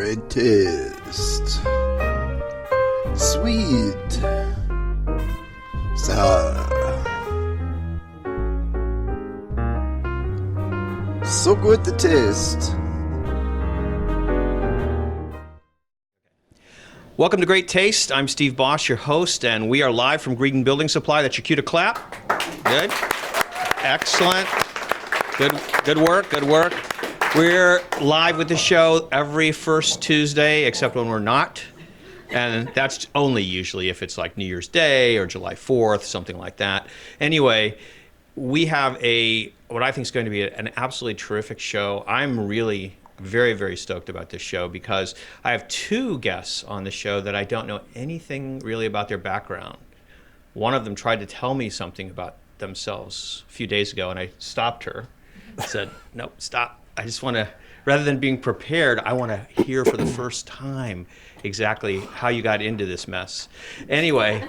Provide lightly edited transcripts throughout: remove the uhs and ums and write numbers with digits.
Great taste. Sweet. Sour. So good to taste. Welcome to Great Taste. I'm Steve Bosch, your host, and we are live from Green Building Supply. That's your cue to clap. Good. Excellent. Good work. We're live with the show every first Tuesday, except when we're not. And that's only usually if it's like New Year's Day or July 4th, something like that. Anyway, we have what I think is going to be an absolutely terrific show. I'm really very, very stoked about this show because I have two guests on the show that I don't know anything really about their background. One of them tried to tell me something about themselves a few days ago, and I stopped her. I said, no, stop. I just want to, rather than being prepared, I want to hear for the first time exactly how you got into this mess. Anyway,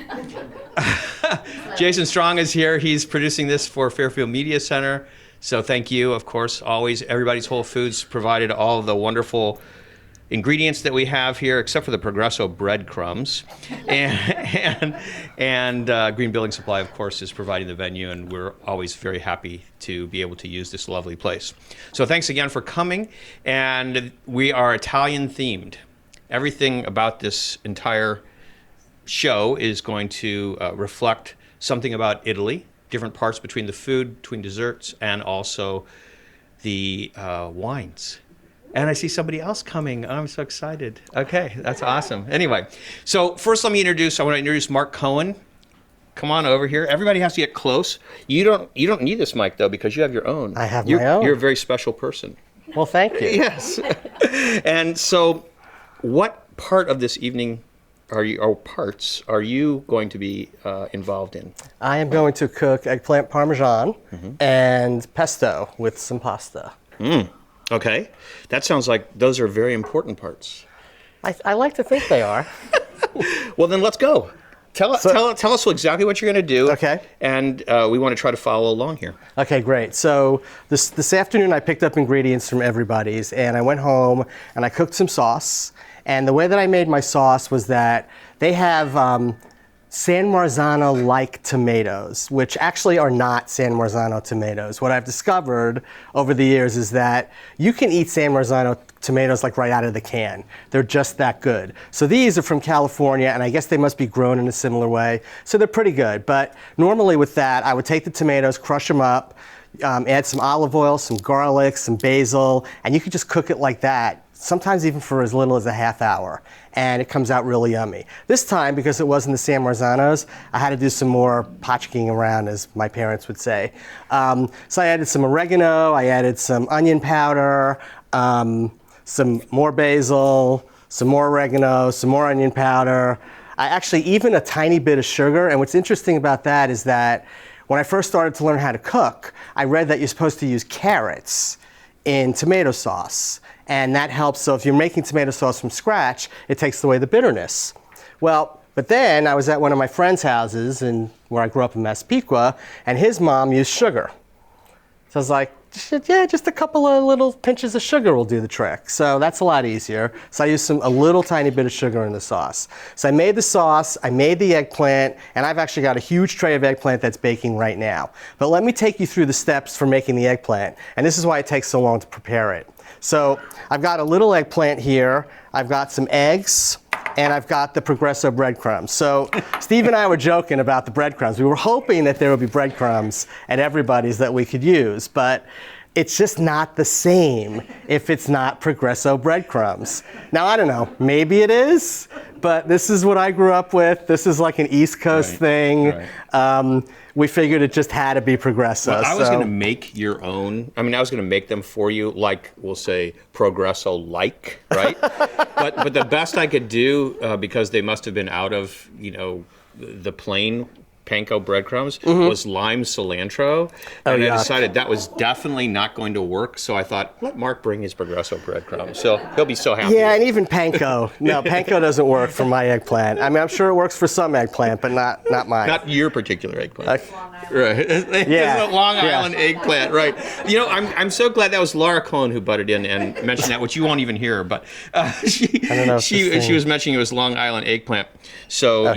Jason Strong is here. He's producing this for Fairfield Media Center. So thank you, of course, always. Everybody's Whole Foods provided all of the wonderful ingredients that we have here, except for the Progresso breadcrumbs. And Green Building Supply, of course, is providing the venue, and we're always very happy to be able to use this lovely place. So thanks again for coming. And we are Italian themed. Everything about this entire show is going to reflect something about Italy. Different parts between the food, between desserts, and also the wines. And I see somebody else coming. I'm so excited. Okay, that's awesome. Anyway, so first I want to introduce Mark Cohen. Come on over here. Everybody has to get close. You don't need this mic, though, because you have your own. I have my own. You're a very special person. Well, thank you. Yes. And so what part of this evening are you going to be involved in? I am going to cook eggplant parmesan and pesto with some pasta. Okay. That sounds like those are very important parts. I like to think they are. Well, then let's go. Tell us exactly what you're going to do. Okay. And we want to try to follow along here. Okay, great. So this afternoon I picked up ingredients from Everybody's, and I went home and I cooked some sauce. And the way that I made my sauce was that they have San Marzano-like tomatoes, which actually are not San Marzano tomatoes. What I've discovered over the years is that you can eat San Marzano tomatoes like right out of the can. They're just that good. So these are from California, and I guess they must be grown in a similar way. So they're pretty good. But normally with that, I would take the tomatoes, crush them up, add some olive oil, some garlic, some basil, and you could just cook it like that, sometimes even for as little as a half hour, and it comes out really yummy. This time, because it wasn't the San Marzanos, I had to do some more potchking around, as my parents would say. So I added some oregano, I added some onion powder, some more basil, some more oregano, some more onion powder. I actually even a tiny bit of sugar, and what's interesting about that is that when I first started to learn how to cook, I read that you're supposed to use carrots in tomato sauce. And that helps. So if you're making tomato sauce from scratch, it takes away the bitterness. Well, but then I was at one of my friend's houses where I grew up in Massapequa, and his mom used sugar. So I was like, yeah, just a couple of little pinches of sugar will do the trick. So that's a lot easier. So I used a little tiny bit of sugar in the sauce. So I made the sauce, I made the eggplant, and I've actually got a huge tray of eggplant that's baking right now. But let me take you through the steps for making the eggplant. And this is why it takes so long to prepare it. So I've got a little eggplant here, I've got some eggs, and I've got the Progresso breadcrumbs. So Steve and I were joking about the breadcrumbs. We were hoping that there would be breadcrumbs at Everybody's that we could use, but it's just not the same if it's not Progresso breadcrumbs. Now, I don't know, maybe it is, but this is what I grew up with. This is like an East Coast thing. Right. We figured it just had to be Progresso. Well, I was going to make your own. I mean, I was going to make them for you, like we'll say Progresso-like, right? but the best I could do, because they must have been out of, the plain panko breadcrumbs was lime cilantro. And I decided that was definitely not going to work. So I thought, let Mark bring his Progresso breadcrumbs. So he'll be so happy. Yeah, and even panko. No, panko doesn't work for my eggplant. I mean, I'm sure it works for some eggplant, but not mine. Not your particular eggplant. Right. Yeah. It's a Long Island eggplant, right. You know, I'm so glad that was Laura Cohen who butted in and mentioned that, which you won't even hear, but she was mentioning it was Long Island eggplant. So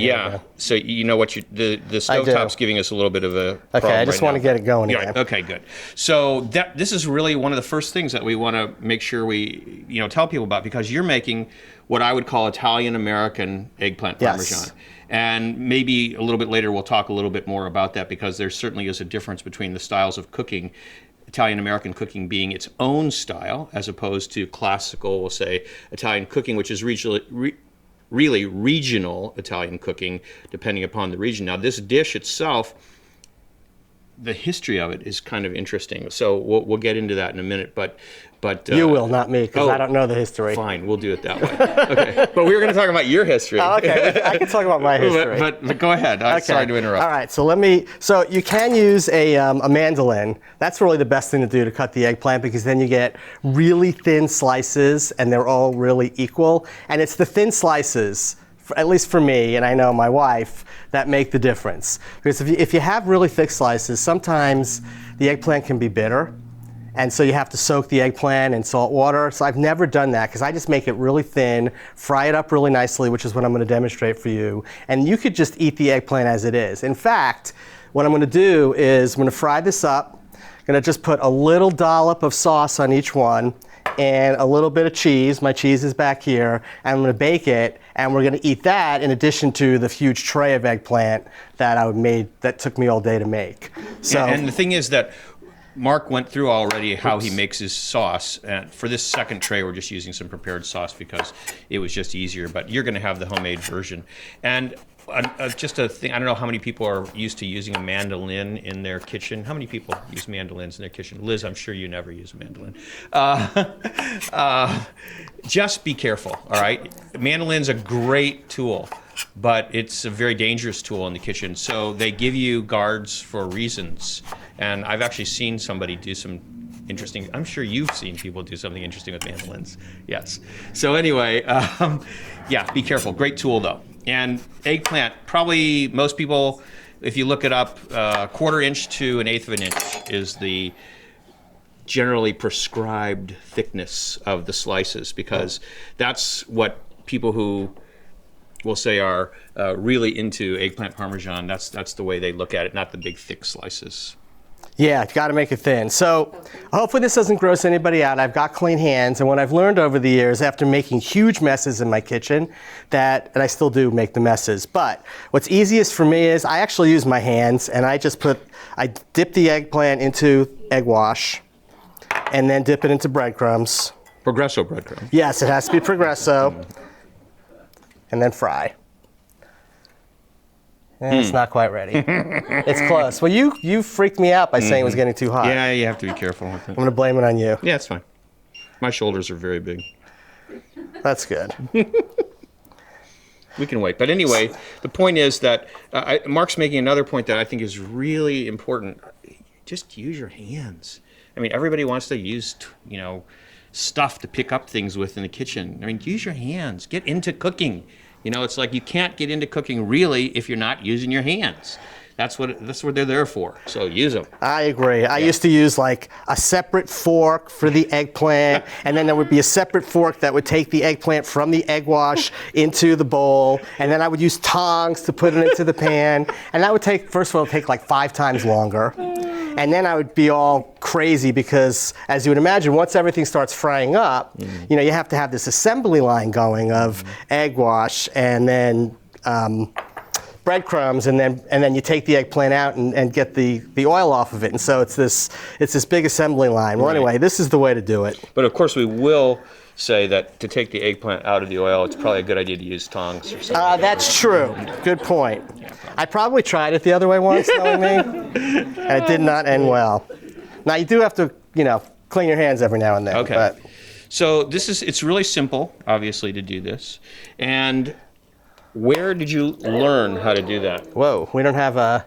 so you know what the stovetop's giving us a little bit of a problem I just want to get it going again. Okay, good. So this is really one of the first things that we want to make sure we tell people about, because you're making what I would call Italian American eggplant parmesan. And maybe a little bit later we'll talk a little bit more about that, because there certainly is a difference between the styles of cooking. Italian American cooking being its own style, as opposed to classical, we'll say, Italian cooking, which is really regional Italian cooking, depending upon the region. Now, this dish itself, the history of it is kind of interesting. So we'll get into that in a minute, but you will, not me, because I don't know the history. Fine, we'll do it that way. Okay, but we were going to talk about your history. Oh, okay, I can talk about my history. But go ahead. I'm sorry to interrupt. All right, so you can use a mandolin. That's really the best thing to do to cut the eggplant, because then you get really thin slices, and they're all really equal. And it's the thin slices, at least for me, and I know my wife, that make the difference. Because if you have really thick slices, sometimes the eggplant can be bitter. And so you have to soak the eggplant in salt water. So I've never done that, because I just make it really thin, fry it up really nicely, which is what I'm going to demonstrate for you. And you could just eat the eggplant as it is. In fact, what I'm going to do is I'm going to fry this up. I'm going to just put a little dollop of sauce on each one and a little bit of cheese. My cheese is back here. And I'm going to bake it, and we're going to eat that in addition to the huge tray of eggplant that took me all day to make. So, and the thing is that Mark went through already how he makes his sauce. And for this second tray, we're just using some prepared sauce because it was just easier. But you're going to have the homemade version. And just a thing, I don't know how many people are used to using a mandolin in their kitchen. How many people use mandolins in their kitchen? Liz, I'm sure you never use a mandolin. Just be careful, all right? Mandolin's a great tool, but it's a very dangerous tool in the kitchen. So they give you guards for reasons. And I've actually seen somebody do some interesting, I'm sure you've seen people do something interesting with mandolins. Yes. So anyway, be careful. Great tool, though. And eggplant, probably most people, if you look it up, 1/4 inch to 1/8 of an inch is the generally prescribed thickness of the slices, because that's what people who we'll say are really into eggplant parmesan, that's the way they look at it, not the big thick slices. Yeah, got to make it thin. So hopefully this doesn't gross anybody out. I've got clean hands, and what I've learned over the years, after making huge messes in my kitchen, and I still do make the messes, but what's easiest for me is I actually use my hands, and I dip the eggplant into egg wash, and then dip it into breadcrumbs. Progresso breadcrumbs. Yes, it has to be Progresso, and then fry. It's not quite ready. It's close. Well, you freaked me out by saying it was getting too hot. Yeah, you have to be careful with it. I'm going to blame it on you. Yeah, it's fine. My shoulders are very big. That's good. We can wait. But anyway, the point is that Mark's making another point that I think is really important. Just use your hands. I mean, everybody wants to use, stuff to pick up things with in the kitchen. I mean, use your hands. Get into cooking. It's like you can't get into cooking really if you're not using your hands. That's what they're there for. So use them. I agree. I used to use like a separate fork for the eggplant, and then there would be a separate fork that would take the eggplant from the egg wash into the bowl, and then I would use tongs to put it into the pan, and that would take like 5 times longer. And then I would be all crazy because, as you would imagine, once everything starts frying up, you have to have this assembly line going of egg wash and then breadcrumbs, and then you take the eggplant out and get the oil off of it. And so it's this big assembly line. Well, anyway, this is the way to do it. But of course, we will say that to take the eggplant out of the oil, it's probably a good idea to use tongs or something. That's true. Good point. I probably tried it the other way once, knowing me, and it did not end well. Now, you do have to, clean your hands every now and then. Okay. But. So it's really simple, obviously, to do this. And where did you learn how to do that? Whoa, we don't have a...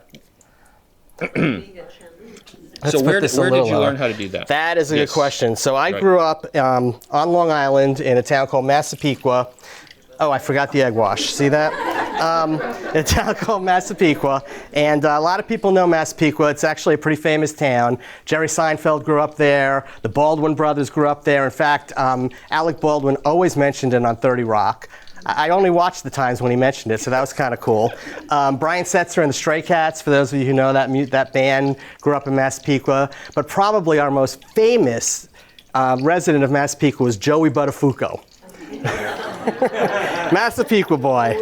So where did you learn how to do that? That is a good question. So I grew up on Long Island in a town called Massapequa. Oh, I forgot the egg wash. See that? A town called Massapequa. And a lot of people know Massapequa. It's actually a pretty famous town. Jerry Seinfeld grew up there. The Baldwin brothers grew up there. In fact, Alec Baldwin always mentioned it on 30 Rock. I only watched the times when he mentioned it, so that was kind of cool. Brian Setzer and the Stray Cats, for those of you who know that band, grew up in Massapequa. But probably our most famous resident of Massapequa was Joey Buttafuoco. Massapequa boy.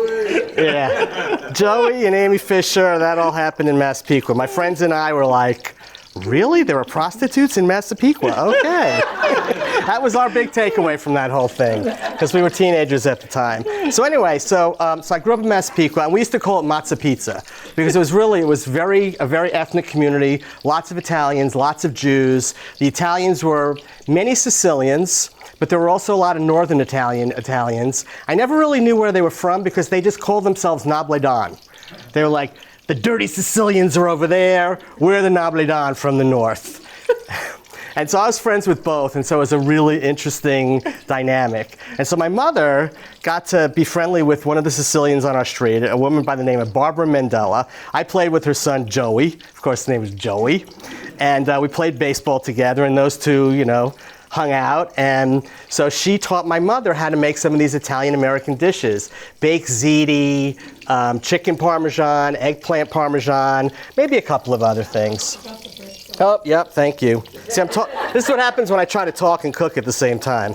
Yeah. Joey and Amy Fisher, that all happened in Massapequa. My friends and I were like, really? There were prostitutes in Massapequa? Okay. That was our big takeaway from that whole thing, because we were teenagers at the time. So anyway, so I grew up in Massapequa, and we used to call it Matza Pizza, because it was a very ethnic community, lots of Italians, lots of Jews. The Italians were many Sicilians, but there were also a lot of northern Italians. I never really knew where they were from, because they just called themselves Nobledon. They were like, the dirty Sicilians are over there, we're the Nobledon from the north. And so I was friends with both, and so it was a really interesting dynamic. And so my mother got to be friendly with one of the Sicilians on our street, a woman by the name of Barbara Mandela. I played with her son, Joey. Of course, his name was Joey. And we played baseball together, and those two, hung out. And so she taught my mother how to make some of these Italian-American dishes. Baked ziti, chicken parmesan, eggplant parmesan, maybe a couple of other things. Oh, yep, thank you. See, this is what happens when I try to talk and cook at the same time.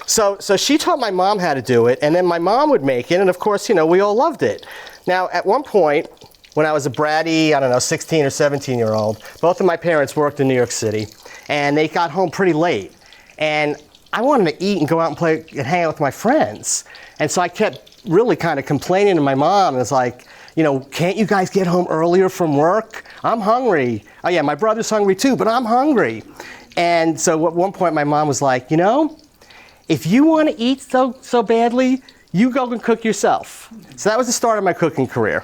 So she taught my mom how to do it, and then my mom would make it, and of course, we all loved it. Now, at one point, when I was a bratty, 16 or 17-year-old, both of my parents worked in New York City, and they got home pretty late. And I wanted to eat and go out and play and hang out with my friends. And so I kept really kind of complaining to my mom. It's like, can't you guys get home earlier from work? I'm hungry. Oh yeah, my brother's hungry too, but I'm hungry. And so at one point my mom was like, if you want to eat so badly, you go and cook yourself. So that was the start of my cooking career.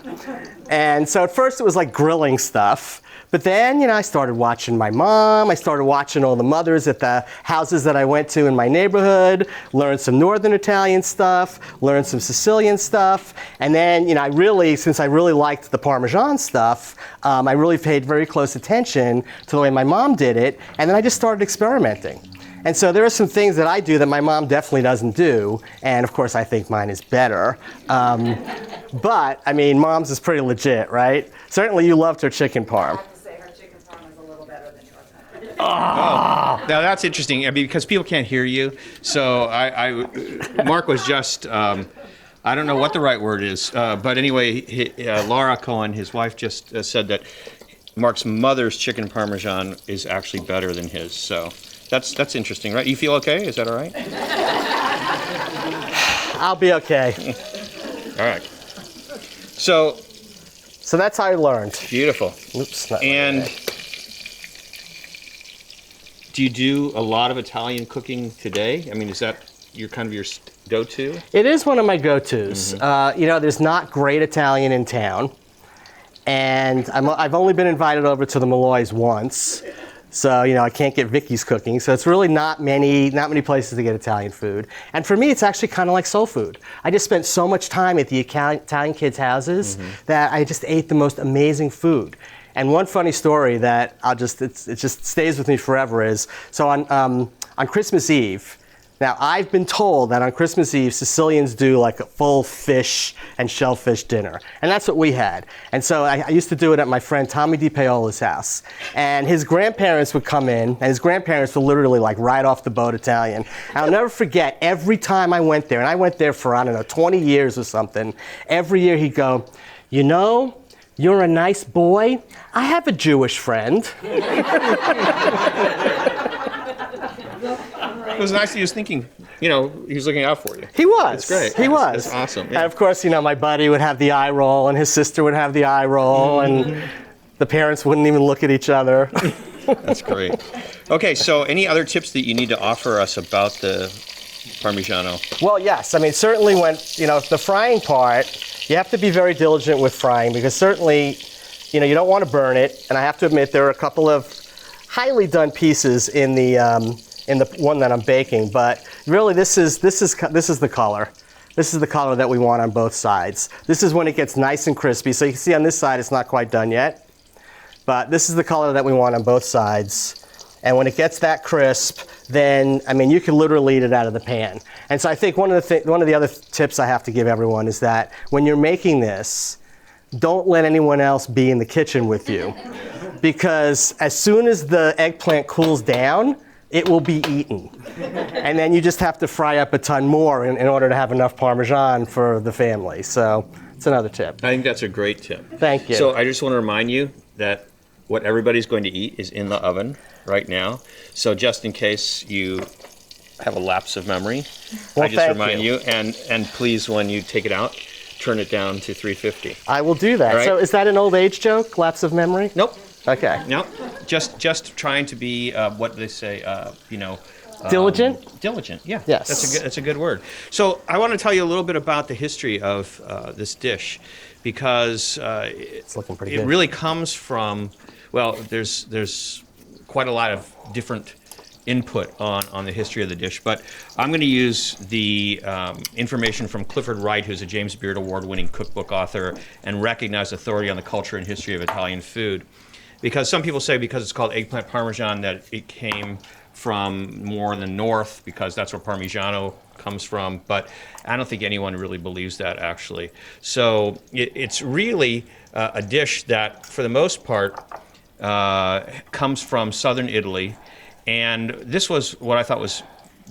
And so at first it was like grilling stuff. But then, I started watching my mom. I started watching all the mothers at the houses that I went to in my neighborhood, learned some Northern Italian stuff, learned some Sicilian stuff. And then, since I really liked the Parmesan stuff, I really paid very close attention to the way my mom did it. And then I just started experimenting. And so there are some things that I do that my mom definitely doesn't do. And of course, I think mine is better. But, mom's is pretty legit, right? Certainly you loved her chicken parm. Oh, now that's interesting because people can't hear you. So Mark was just, I don't know what the right word is, but anyway, Laura Cohen, his wife, just said that Mark's mother's chicken parmesan is actually better than his. So that's interesting, right? You feel okay? Is that all right? I'll be okay. All right. So that's how I learned. Beautiful. Oops. And do you do a lot of Italian cooking today? Is that your go-to? It is one of my go-tos. Mm-hmm. There's not great Italian in town, and I've only been invited over to the Malloys once, so I can't get Vicky's cooking. So it's really not many places to get Italian food. And for me, it's actually kind of like soul food. I just spent so much time at the Italian kids' houses that I just ate the most amazing food. And one funny story that it just stays with me forever is, so on Christmas Eve, now I've been told that on Christmas Eve, Sicilians do like a full fish and shellfish dinner. And that's what we had. And so I used to do it at my friend Tommy DiPaola's house. And his grandparents would come in, and his grandparents were literally like right off the boat Italian. And I'll never forget, every time I went there, and I went there for, 20 years or something, every year he'd go, you're a nice boy. I have a Jewish friend. It was nice he was thinking, he was looking out for you. He was. It's great. He was. It's awesome. Yeah. And of course, my buddy would have the eye roll, and his sister would have the eye roll, and the parents wouldn't even look at each other. That's great. Okay, so any other tips that you need to offer us about the Parmigiano? Well, yes. I mean, certainly when, the frying part, you have to be very diligent with frying because certainly, you don't want to burn it. And I have to admit, there are a couple of highly done pieces in the one that I'm baking. But really, this is the color. This is the color that we want on both sides. This is when it gets nice and crispy. So you can see on this side, it's not quite done yet. But this is the color that we want on both sides. And when it gets that crisp, then, I mean, you can literally eat it out of the pan. And so I think one of the other tips I have to give everyone is that when you're making this, don't let anyone else be in the kitchen with you. Because as soon as the eggplant cools down, it will be eaten. And then you just have to fry up a ton more in order to have enough Parmesan for the family. So it's another tip. I think that's a great tip. Thank you. So I just want to remind you that what everybody's going to eat is in the oven right now. So just in case you have a lapse of memory, I just remind you. And please, when you take it out, turn it down to 350. I will do that. Right? So is that an old age joke, lapse of memory? Nope. Okay. Nope. Just trying to be what they say, diligent? Diligent, yeah. Yes. That's a good word. So I want to tell you a little bit about the history of this dish because it's looking pretty good. It really comes from, well, there's quite a lot of different input on the history of the dish, but I'm going to use the information from Clifford Wright, who's a James Beard Award-winning cookbook author and recognized authority on the culture and history of Italian food. Because some people say because it's called eggplant parmesan that it came from more in the north because that's where Parmigiano comes from, but I don't think anyone really believes that actually. So it's really a dish that for the most part comes from southern Italy, and this was what I thought was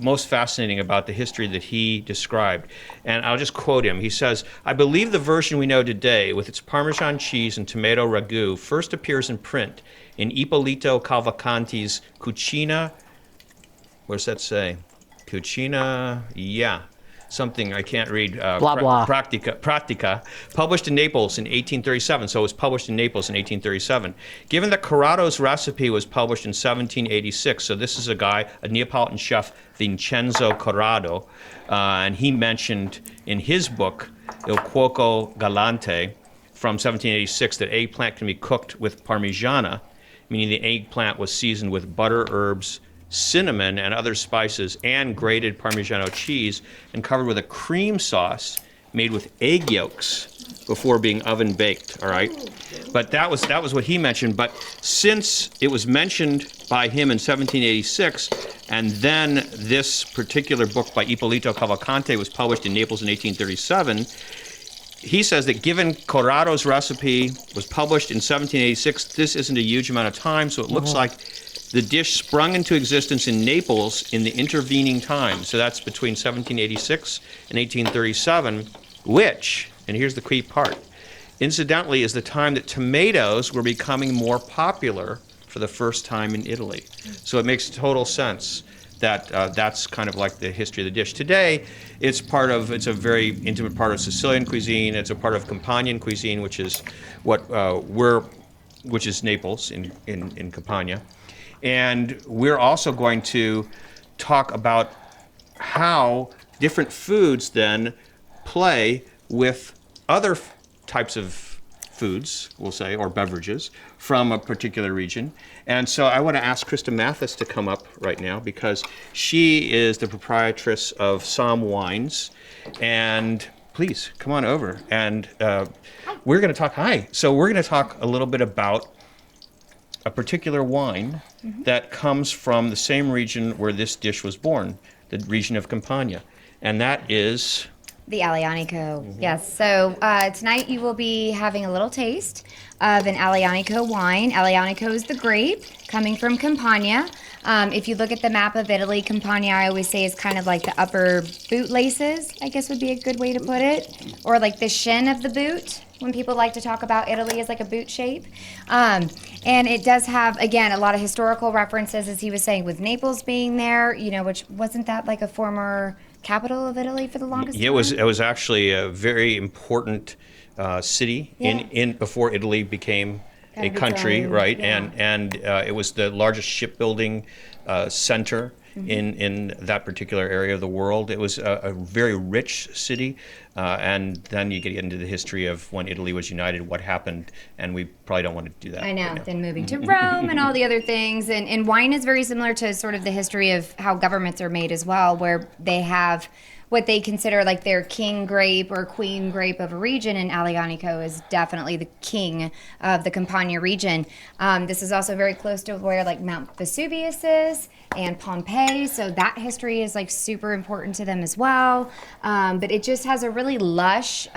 most fascinating about the history that he described. And I'll just quote him. He says, "I believe the version we know today, with its Parmesan cheese and tomato ragu, first appears in print in Ippolito Cavalcanti's Cucina," what does that say? Cucina, yeah. Something I can't read. Blah, blah. Pratica, published in Naples in 1837. So it was published in Naples in 1837. Given that Corrado's recipe was published in 1786, so this is a Neapolitan chef, Vincenzo Corrado, and he mentioned in his book, Il Cuoco Galante, from 1786, that eggplant can be cooked with Parmigiana, meaning the eggplant was seasoned with butter, herbs, cinnamon and other spices and grated Parmigiano cheese and covered with a cream sauce made with egg yolks before being oven baked, all right? But that was what he mentioned. But since it was mentioned by him in 1786, and then this particular book by Ippolito Cavalcanti was published in Naples in 1837, he says that given Corrado's recipe was published in 1786, this isn't a huge amount of time, so it looks like the dish sprung into existence in Naples in the intervening time. So that's between 1786 and 1837, which, and here's the key part, incidentally is the time that tomatoes were becoming more popular for the first time in Italy. So it makes total sense that that's kind of like the history of the dish. Today, it's a very intimate part of Sicilian cuisine. It's a part of Campanian cuisine, which is which is Naples in Campania. And we're also going to talk about how different foods then play with other types of foods, we'll say, or beverages from a particular region. And so I want to ask Krista Matthes to come up right now because she is the proprietress of Somm Wines. And please, come on over. And we're going to talk, So we're going to talk a little bit about a particular wine that comes from the same region where this dish was born, the region of Campania. And that is... the Aglianico, yes. So tonight you will be having a little taste of an Aglianico wine. Aglianico is the grape coming from Campania. If you look at the map of Italy, Campania, I always say, is kind of like the upper boot laces, I guess would be a good way to put it. Or like the shin of the boot, when people like to talk about Italy as like a boot shape. And it does have, again, a lot of historical references, as he was saying, with Naples being there, which wasn't that like a former capital of Italy for the longest time? It was actually a very important city in before Italy became a country, right? Yeah. And it was the largest shipbuilding center in that particular area of the world. It was a very rich city, and then you get into the history of when Italy was united, what happened, and we probably don't want to do that. I know. right now. Then moving to Rome and all the other things. And wine is very similar to sort of the history of how governments are made as well, where they have what they consider like their king grape or queen grape of a region, and Aglianico is definitely the king of the Campania region. This is also very close to where like Mount Vesuvius is and Pompeii, so that history is like super important to them as well. But it just has a really lush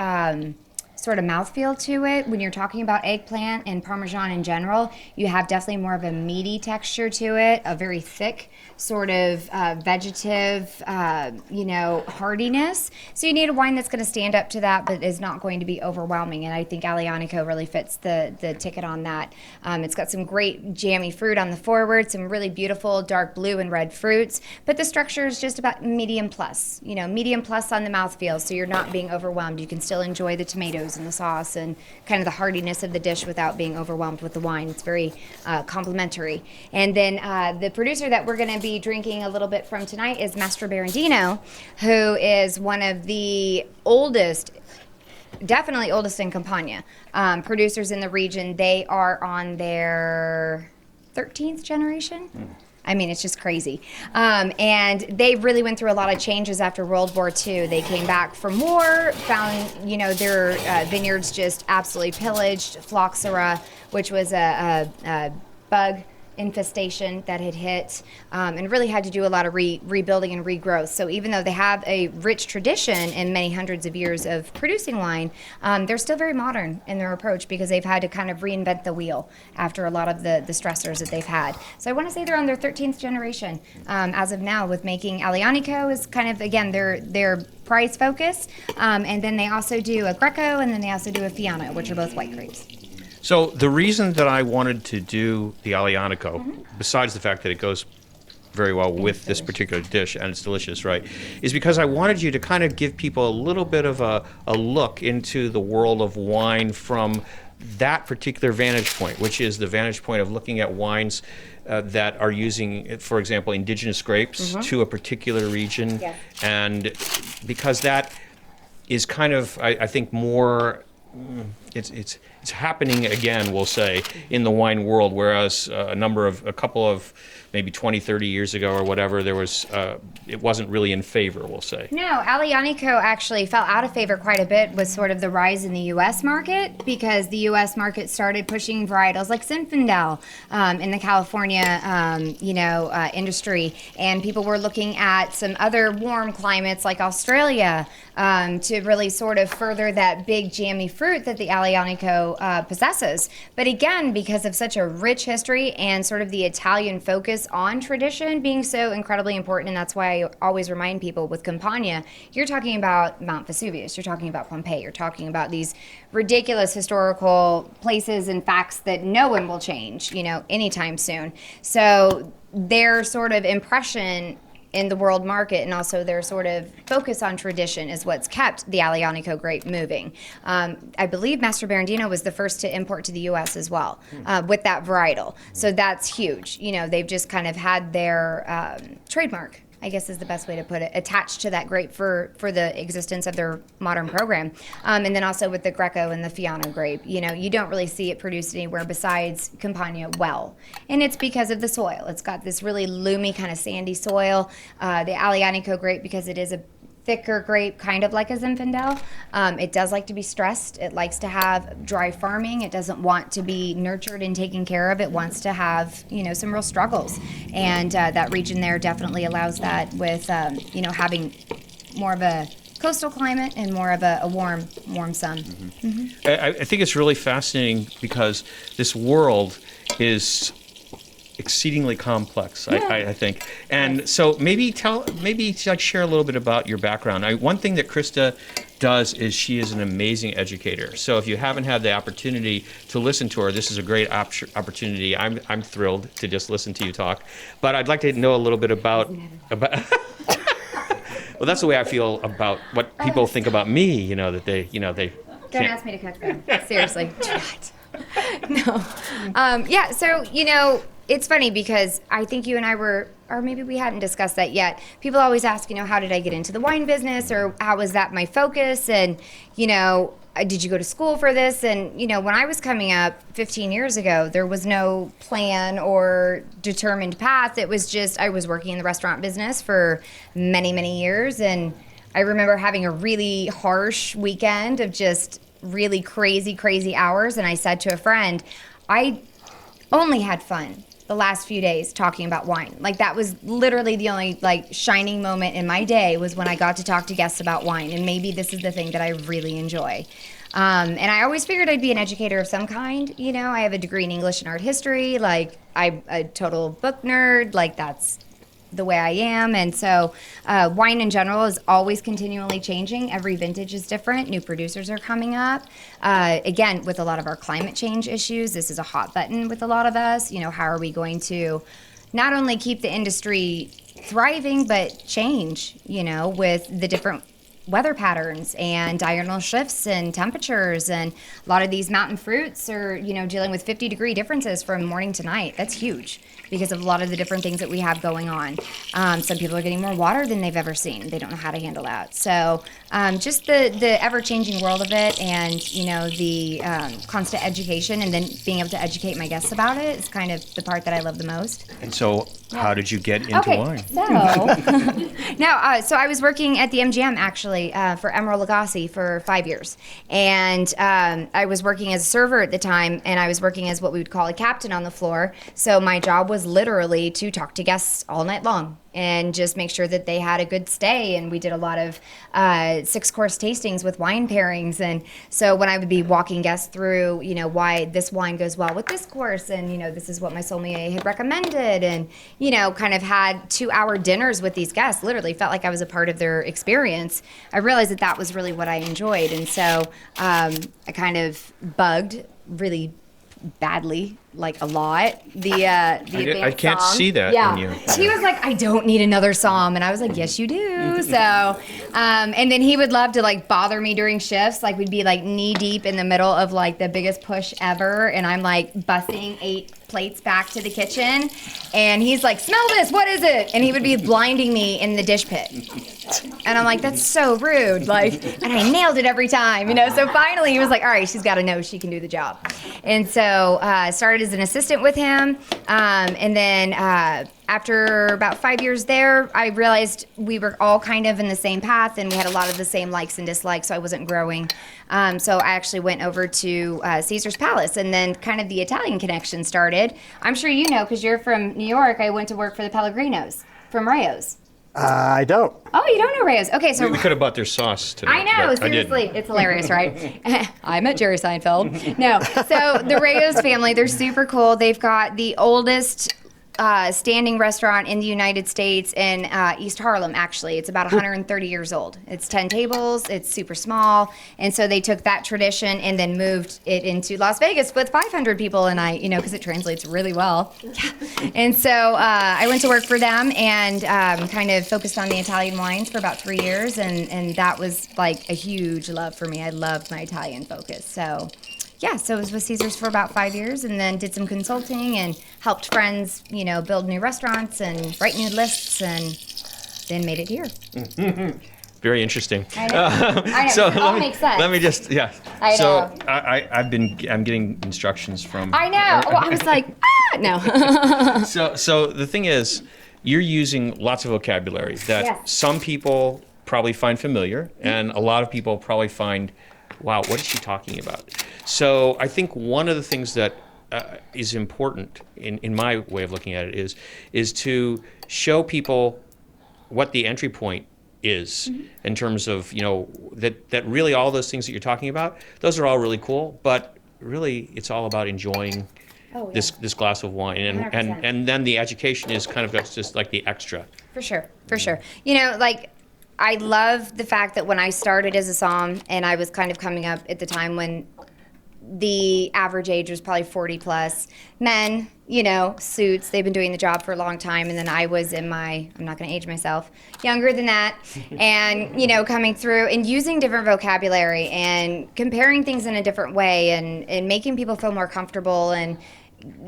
sort of mouthfeel to it. When you're talking about eggplant and Parmesan in general, you have definitely more of a meaty texture to it, a very thick sort of vegetative, hardiness. So you need a wine that's going to stand up to that, but is not going to be overwhelming. And I think Aglianico really fits the ticket on that. It's got some great jammy fruit on the forward, some really beautiful dark blue and red fruits, but the structure is just about medium plus, medium plus on the mouthfeel. So you're not being overwhelmed. You can still enjoy the tomatoes and the sauce and kind of the hardiness of the dish without being overwhelmed with the wine. It's very complimentary. And then the producer that we're going to be drinking a little bit from tonight is Mastro Berendino, who is one of the oldest, definitely oldest in Campania, producers in the region. They are on their 13th generation. I mean, it's just crazy. And they really went through a lot of changes after World War II. They came back from war, found, their vineyards just absolutely pillaged. Phylloxera, which was a bug infestation that had hit, and really had to do a lot of rebuilding and regrowth. So even though they have a rich tradition and many hundreds of years of producing wine, they're still very modern in their approach because they've had to kind of reinvent the wheel after a lot of the stressors that they've had. So I want to say they're on their 13th generation as of now, with making Aglianico is kind of, again, their prize focus. And then they also do a Greco, and then they also do a Fiano, which are both white grapes. So the reason that I wanted to do the Aglianico, besides the fact that it goes very well with this particular dish, and it's delicious, right, is because I wanted you to kind of give people a little bit of a look into the world of wine from that particular vantage point, which is the vantage point of looking at wines that are using, for example, indigenous grapes to a particular region. Yeah. And because that is kind of, I think, more... It's happening again, we'll say, in the wine world, whereas a couple of maybe 20, 30 years ago or whatever, there was it wasn't really in favor, we'll say. No, Aglianico actually fell out of favor quite a bit with sort of the rise in the U.S. market, because the U.S. market started pushing varietals like Zinfandel in the California, industry, and people were looking at some other warm climates like Australia to really sort of further that big jammy fruit that the Aglianico possesses. But again, because of such a rich history and sort of the Italian focus on tradition being so incredibly important, and that's why I always remind people with Campania, you're talking about Mount Vesuvius, you're talking about Pompeii, you're talking about these ridiculous historical places and facts that no one will change, anytime soon. So their sort of impression in the world market, and also their sort of focus on tradition, is what's kept the Aglianico grape moving. I believe Mastro Berendino was the first to import to the U.S. as well with that varietal. So that's huge. They've just kind of had their trademark, I guess is the best way to put it, attached to that grape for the existence of their modern program. And then also with the Greco and the Fiano grape, you don't really see it produced anywhere besides Campania well. And it's because of the soil. It's got this really loomy kind of sandy soil. The Aglianico grape, because it is a thicker grape, kind of like a Zinfandel. It does like to be stressed. It likes to have dry farming. It doesn't want to be nurtured and taken care of. It wants to have, some real struggles. And that region there definitely allows that with, having more of a coastal climate and more of a warm sun. I think it's really fascinating because this world is exceedingly complex, I think. And so maybe share a little bit about your background. One thing that Krista does is she is an amazing educator. So if you haven't had the opportunity to listen to her, this is a great opportunity. I'm thrilled to just listen to you talk. But I'd like to know a little bit about well, that's the way I feel about what people think about me, that they Don't ask me to cook them. Seriously. Do not. No. So, it's funny because I think you and I were, or maybe we hadn't discussed that yet. People always ask, how did I get into the wine business, or how was that my focus? And, did you go to school for this? And, when I was coming up 15 years ago, there was no plan or determined path. It was just, I was working in the restaurant business for many, many years. And I remember having a really harsh weekend of just really crazy, crazy hours. And I said to a friend, I only had fun the last few days talking about wine. Like, that was literally the only shining moment in my day, was when I got to talk to guests about wine. And maybe this is the thing that I really enjoy. And I always figured I'd be an educator of some kind. I have a degree in English and art history. I'm a total book nerd. That's the way I am. And so wine in general is always continually changing. Every vintage is different. New producers are coming up. Again, with a lot of our climate change issues, this is a hot button with a lot of us. How are we going to not only keep the industry thriving, but change, with the different weather patterns and diurnal shifts and temperatures, and a lot of these mountain fruits are, dealing with 50-degree differences from morning to night. That's huge because of a lot of the different things that we have going on. Some people are getting more water than they've ever seen. They don't know how to handle that. So just the ever-changing world of it, and the constant education, and then being able to educate my guests about it is kind of the part that I love the most. And so how did you get into wine? So I was working at the MGM actually for Emeril Lagasse for 5 years. And I was working as a server at the time, and I was working as what we would call a captain on the floor. So my job was literally to talk to guests all night long and just make sure that they had a good stay. And we did a lot of 6-course tastings with wine pairings. And so when I would be walking guests through, why this wine goes well with this course, and, this is what my sommelier had recommended, and, kind of had 2-hour dinners with these guests, literally felt like I was a part of their experience. I realized that was really what I enjoyed. And so I kind of bugged really badly, a lot. I can't see that in you. He was like, I don't need another somm. And I was like, yes, you do. So, and then he would love to bother me during shifts. We'd be knee deep in the middle of the biggest push ever. And I'm busting 8 plates back to the kitchen. And he's like, smell this, what is it? And he would be blinding me in the dish pit. And I'm like, that's so rude. And I nailed it every time, So finally he was like, all right, she's got to know she can do the job. And so started as an assistant with him. And then after about 5 years there, I realized we were all kind of in the same path, and we had a lot of the same likes and dislikes, so I wasn't growing. So I actually went over to Caesar's Palace, and then kind of the Italian connection started. I'm sure you know, because you're from New York, I went to work for the Pellegrinos from Rayo's. I don't. Oh, you don't know Rayo's? Okay, so we could have bought their sauce today. I know, seriously, it's hilarious, right? I met Jerry Seinfeld. No, so the Rayo's family, they're super cool. They've got the oldest standing restaurant in the United States in East Harlem, actually. It's about 130 years old. It's 10 tables. It's super small. And so they took that tradition and then moved it into Las Vegas with 500 people, and because it translates really well. Yeah. And so I went to work for them and kind of focused on the Italian wines for about 3 years, and that was a huge love for me. I loved my Italian focus. So yeah, so I was with Caesars for about 5 years, and then did some consulting and helped friends, build new restaurants and write new lists, and then made it here. Very interesting. I know. So it all makes sense. Let me just, I so know. I'm getting instructions from. I know. Well, I was like, no. So the thing is, you're using lots of vocabulary that some people probably find familiar, and a lot of people probably find, wow, what is she talking about? So I think one of the things that is important in my way of looking at it is to show people what the entry point is in terms of, that really all those things that you're talking about, those are all really cool, but really it's all about enjoying this glass of wine. And then the education is kind of just like the extra. For sure. I love the fact that when I started as a somm, and I was kind of coming up at the time when the average age was probably 40 plus, men, suits, they've been doing the job for a long time, and then I was in I'm not going to age myself, younger than that, and, coming through and using different vocabulary and comparing things in a different way, and making people feel more comfortable, and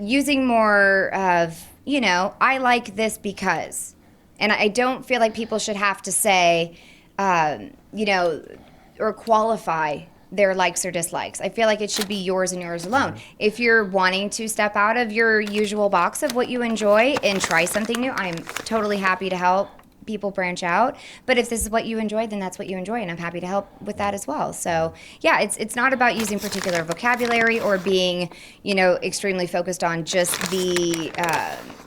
using more of, I like this because. And I don't feel like people should have to say, or qualify their likes or dislikes. I feel like it should be yours and yours alone. If you're wanting to step out of your usual box of what you enjoy and try something new, I'm totally happy to help people branch out. But if this is what you enjoy, then that's what you enjoy, and I'm happy to help with that as well. So yeah, it's not about using particular vocabulary or being, extremely focused on just the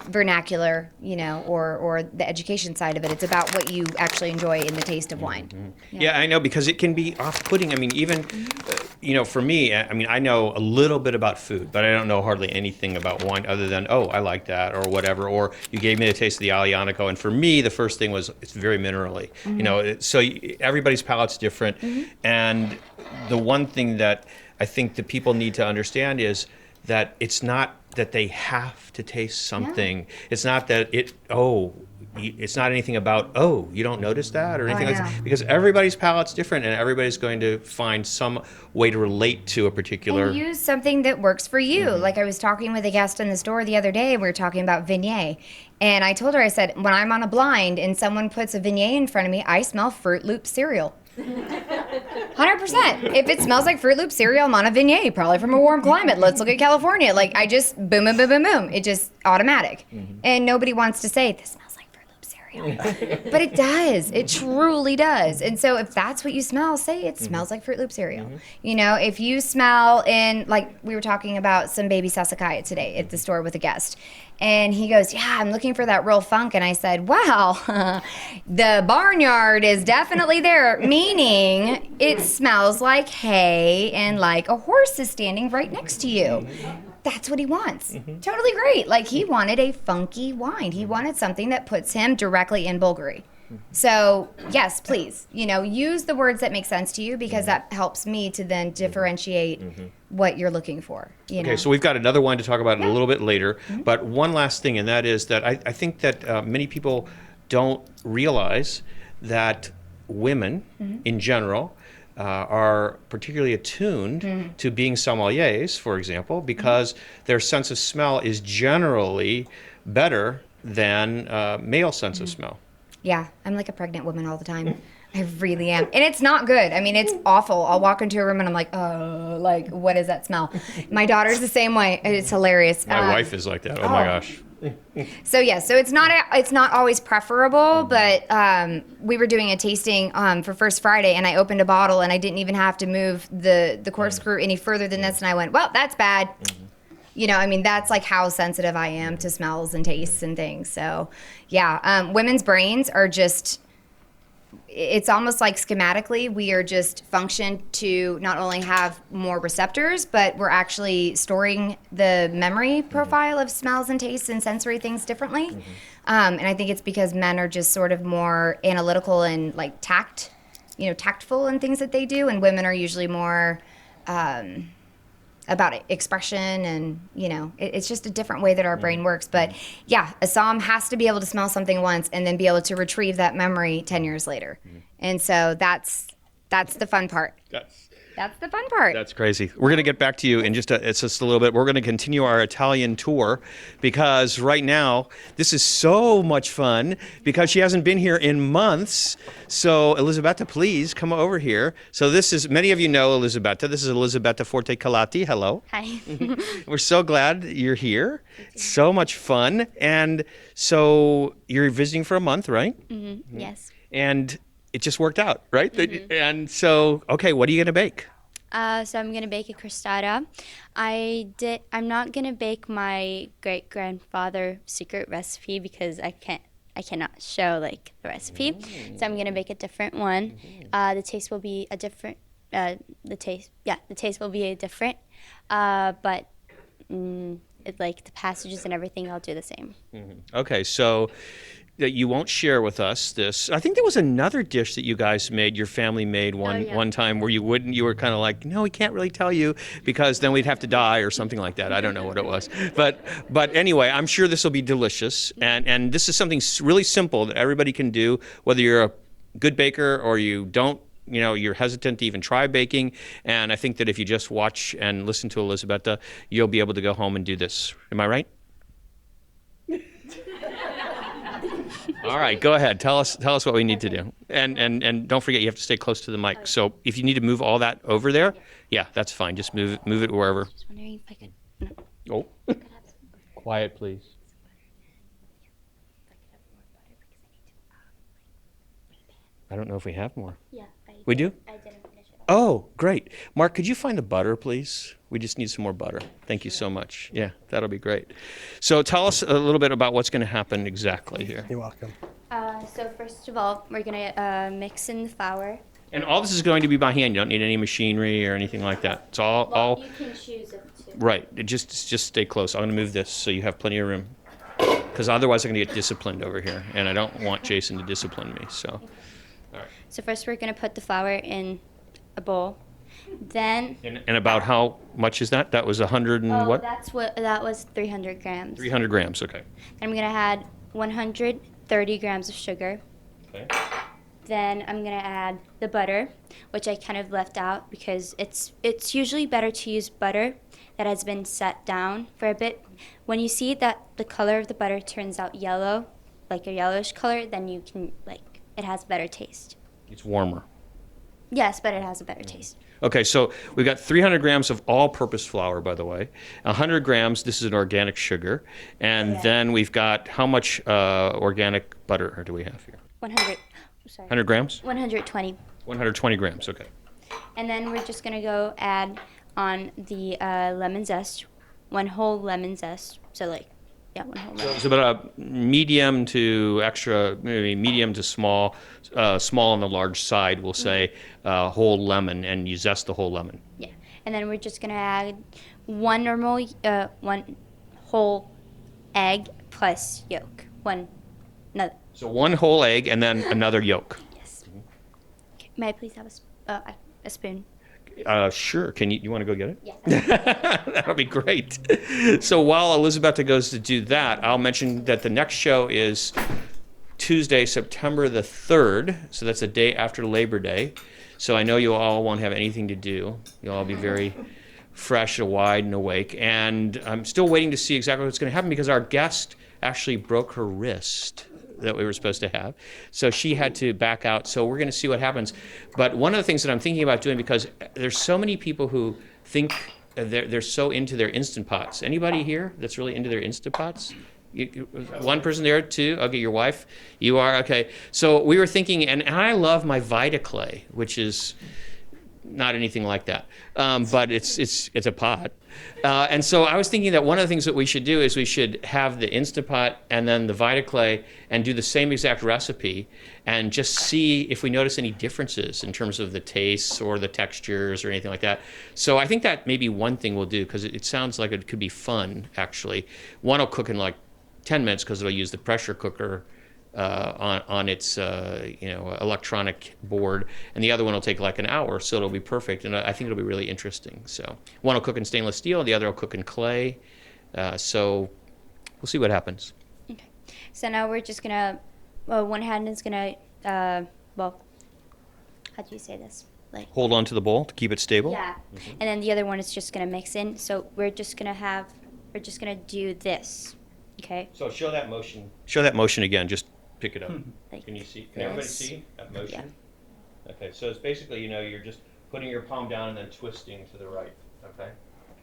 vernacular, or the education side of it. It's about what you actually enjoy in the taste of wine. Yeah, I know, because it can be off-putting. I mean, even, for me, I know a little bit about food, but I don't know hardly anything about wine other than, oh, I like that, or whatever. Or you gave me the taste of the Aglianico, and for me, the first thing was it's very minerally. So everybody's palate's different. And the one thing that I think the people need to understand is that it's not that they have to taste something. It's not that it's not anything about, you don't notice that or anything like that, because everybody's palate's different and everybody's going to find some way to relate to a particular. And use something that works for you. Like I was talking with a guest in the store the other day, and we were talking about Viognier. And I told her, I said, when I'm on a blind and someone puts a Viognier in front of me, I smell Fruit Loop cereal. 100%. If it smells like Fruit Loop cereal, I'm on a Viognier, probably from a warm climate. Let's look at California. Like, I just boom, boom, boom, boom, boom. It just automatic. And nobody wants to say, this smells like Fruit Loop cereal. But it does. It truly does. And so if that's what you smell, say it smells like Fruit Loop cereal. If you smell like we were talking about some baby sassicaia today at the store with a guest. And he goes, yeah, I'm looking for that real funk. And I said, wow, the barnyard is definitely there, meaning it smells like hay and like a horse is standing right next to you. That's what he wants. Totally great. Like, he wanted a funky wine. He wanted something that puts him directly in Bulgari. So, yes, please, use the words that make sense to you, because that helps me to then differentiate what you're looking for. Okay, so we've got another wine to talk about a little bit later, but one last thing, and that is that I think that many people don't realize that women in general are particularly attuned to being sommeliers, for example, because their sense of smell is generally better than male sense of smell. Yeah, I'm like a pregnant woman all the time. I really am. And it's not good. I mean, it's awful. I'll walk into a room and I'm like, oh, like, what is that smell? My daughter's the same way. It's hilarious. My wife is like that. Oh my gosh. So it's not always preferable, but we were doing a tasting for First Friday, and I opened a bottle and I didn't even have to move the corkscrew any further than this, and I went, well, that's bad. That's like how sensitive I am to smells and tastes and things. So, yeah, women's brains are just, it's almost like schematically, we are just functioned to not only have more receptors, but we're actually storing the memory profile of smells and tastes and sensory things differently. And I think it's because men are just sort of more analytical and like tactful in things that they do, and women are usually more about expression, and it's just a different way that our brain works. But yeah, a somm has to be able to smell something once and then be able to retrieve that memory 10 years later. And so that's the fun part. That's the fun part. That's crazy. We're going to get back to you in just a little bit. We're going to continue our Italian tour, because right now this is so much fun because she hasn't been here in months. So Elisabetta, please come over here. So this is, many of you know Elisabetta. This is Elisabetta Forte Calatti. Hello. Hi. We're so glad you're here. It's so much fun. And so you're visiting for a month, right? Yes. And it just worked out, right? And so, okay, what are you going to bake? So I'm going to bake a crostata. I'm not going to bake my great-grandfather secret recipe because I cannot show like the recipe. So I'm going to bake a different one. The taste will be a different, the taste will be a different, but like the passages and everything, I'll do the same. Okay, so you won't share with us this. I think there was another dish that you guys made, your family made one time, where you were kind of like, no, we can't really tell you because then we'd have to die or something like that. I don't know what it was. But anyway, I'm sure this will be delicious. And this is something really simple that everybody can do, whether you're a good baker or you don't you're hesitant to even try baking. And I think that if you just watch and listen to Elisabetta, you'll be able to go home and do this. Am I right? All right, go ahead. Tell us what we need to do. And don't forget, you have to stay close to the mic. So if you need to move all that over there, yeah, that's fine. Just move it wherever. Just wondering if I could. Oh, quiet, please. I don't know if we have more. Yeah, We do? I didn't finish it. Oh, great. Mark, could you find the butter, please? We just need some more butter. Thank you so much. Yeah, that'll be great. So tell us a little bit about what's going to happen exactly here. You're welcome. So first of all, we're gonna mix in the flour. And all this is going to be by hand. You don't need any machinery or anything like that. It's all You can choose it too. right. Just stay close. I'm going to move this so you have plenty of room. Because otherwise I'm going to get disciplined over here. And I don't want Jason to discipline me. So, all right. So first we're gonna put the flour in a bowl. Then And about how much is that? That was 100 and what? that was 300 grams. 300 grams. Okay. I'm gonna add 130 grams of sugar. Okay. Then I'm gonna add the butter, which I kind of left out because it's usually better to use butter that has been set down for a bit. When you see that the color of the butter turns out yellow, like a yellowish color, then you can it has better taste. It's warmer. Yes, but it has a better taste. Okay, so we've got 300 grams of all-purpose flour, by the way. 100 grams, this is an organic sugar. And then we've got how much organic butter do we have here? 100 grams? 120. 120 grams, okay. And then we're just going to go add on the lemon zest, one whole lemon zest. So one whole lemon. It's about a medium to extra, maybe medium to small, small on the large side, we'll say, whole lemon, and you zest the whole lemon. Yeah. And then we're just going to add one whole egg plus yolk. Another. So one whole egg and then another yolk. Yes. Okay. May I please have a spoon? Sure. You want to go get it? Yeah. That'll be great. So while Elisabetta goes to do that, I'll mention that the next show is Tuesday, September the 3rd. So that's the day after Labor Day. So I know you all won't have anything to do. You'll all be very fresh and wide and awake. And I'm still waiting to see exactly what's going to happen because our guest actually broke her wrist that we were supposed to have. So she had to back out. So we're going to see what happens. But one of the things that I'm thinking about doing, because there's so many people who think they're so into their Instant Pots. Anybody here that's really into their Instant Pots? One person there, two? Okay, your wife? You are? Okay. So we were thinking, and I love my VitaClay, which is not anything like that, but it's a pot. And so I was thinking that one of the things that we should do is we should have the Instant Pot and then the VitaClay and do the same exact recipe and just see if we notice any differences in terms of the tastes or the textures or anything like that. So I think that may be one thing we'll do because it sounds like it could be fun, actually. One will cook in like 10 minutes because it'll use the pressure cooker on its electronic board, and the other one will take like an hour, so it'll be perfect, and I think it'll be really interesting. So one will cook in stainless steel, the other will cook in clay. So we'll see what happens. Okay. So now we're just gonna. One hand is gonna. How do you say this? Hold on to the bowl to keep it stable. Yeah. Mm-hmm. And then the other one is just gonna mix in. So we're just gonna do this. Okay. So show that motion. Show that motion again. Just pick it up. Can you see? Can everybody this. see that motion? Yeah. Okay. So it's basically, you're just putting your palm down and then twisting to the right. Okay.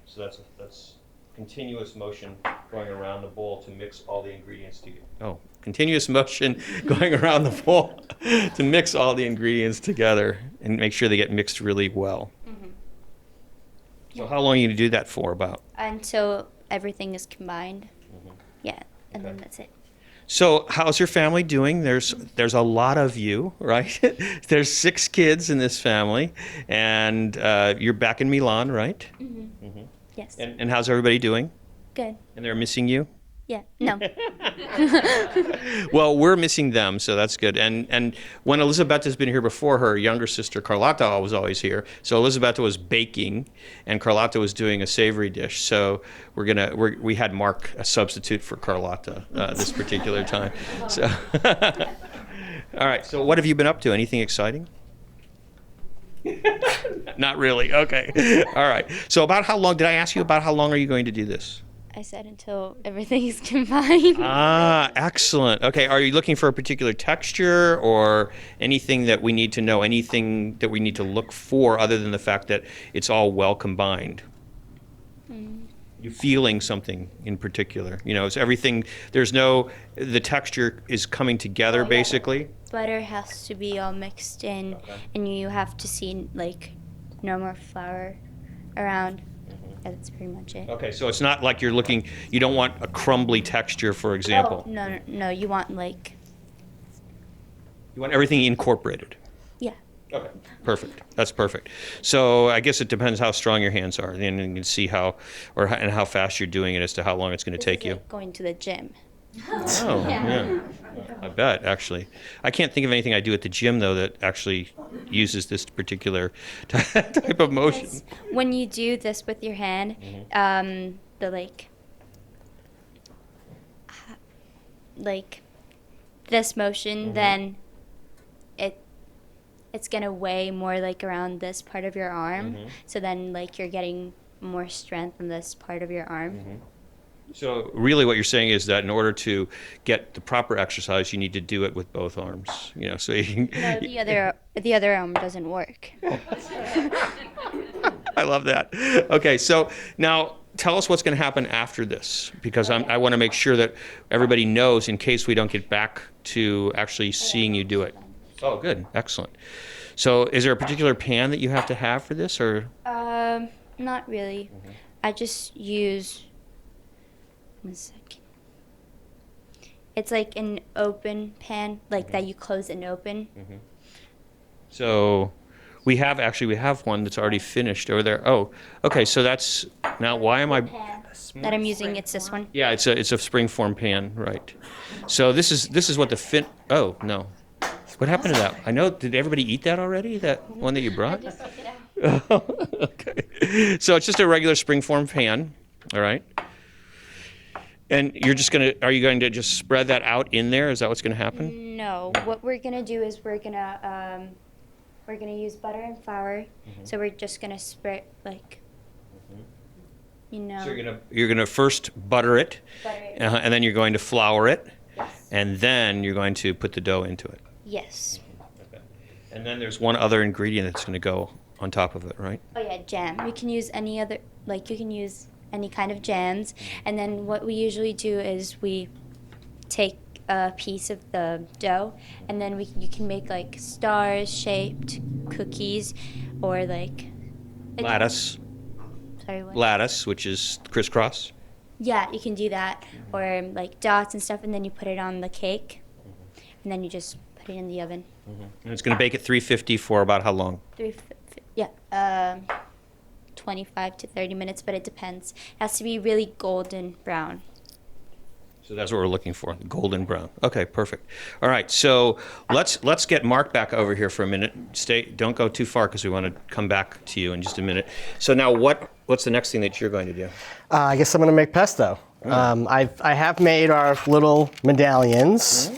So that's continuous motion going around the bowl to mix all the ingredients together. Oh, continuous motion going around the bowl to mix all the ingredients together and make sure they get mixed really well. Mm-hmm. So how long are you going to do that for about? Until everything is combined. Mm-hmm. Yeah, and Okay. then that's it. So how's your family doing? There's a lot of you, right? There's 6 kids in this family, and you're back in Milan, right? Mm-hmm. Mm-hmm. Yes. And how's everybody doing? Good. And they're missing you? Yeah. No. Well, we're missing them, so that's good. And when Elisabetta's been here before, her younger sister Carlotta was always here. So Elisabetta was baking, and Carlotta was doing a savory dish. So we had Mark a substitute for Carlotta this particular time. So, all right. So what have you been up to? Anything exciting? Not really. Okay. All right. So about how long, did I ask you about how long are you going to do this? I said until everything is combined. Ah, excellent. Okay. Are you looking for a particular texture or anything that we need to know, anything that we need to look for other than the fact that it's all well combined? You feeling something in particular? You know, it's everything, the texture is coming together basically? Butter has to be all mixed in, and you have to see like no more flour around. That's pretty much it. Okay, so it's not like you don't want a crumbly texture, for example. Oh, no, you want like... You want everything incorporated. Yeah. Okay, perfect. That's perfect. So I guess it depends how strong your hands are. Then you can see how fast you're doing it as to how long it's going to take you. Like going to the gym. Oh, yeah. I bet, actually. I can't think of anything I do at the gym, though, that actually uses this particular type of motion. When you do this with your hand, the like this motion, then it's gonna weigh more like around this part of your arm. So then like you're getting more strength in this part of your arm. So really what you're saying is that in order to get the proper exercise, you need to do it with both arms, you know, so you can... No, the other arm doesn't work. I love that. Okay, so now tell us what's going to happen after this, because I want to make sure that everybody knows in case we don't get back to actually seeing you do it. Oh, good. Excellent. So is there a particular pan that you have to have for this, or? Not really. I just use... 1 second. It's like an open pan, like that you close and open. So we have one that's already finished over there. Oh, okay. So that's now. Why am I? That I'm using. It's this one. Yeah, it's a springform pan, right? So this is what the fin. Oh no, what happened to that? I know. Did everybody eat that already? That one that you brought? Just took it out. Okay. So it's just a regular springform pan. All right. And are you going to just spread that out in there? Is that what's going to happen? No. What we're gonna do is we're gonna use butter and flour. So we're just gonna spread like, you know. So you're gonna first butter it, and then you're going to flour it, and then you're going to put the dough into it. Yes. Okay. And then there's one other ingredient that's going to go on top of it, right? Oh yeah, jam. You can use any other, like you can use any kind of jams. And then what we usually do is we take a piece of the dough, and then you can make like stars shaped cookies, or like lattice. Sorry, what? Lattice, which is crisscross. Yeah, you can do that, or like dots and stuff, and then you put it on the cake, and then you just put it in the oven. And it's going to bake at 350 for about how long? 25 to 30 minutes, but it depends. It has to be really golden brown. So that's what we're looking for, golden brown. Okay, perfect. All right, so let's get Mark back over here for a minute. Don't go too far because we want to come back to you in just a minute. So now what's the next thing that you're going to do? I guess I'm going to make pesto. I have made our little medallions.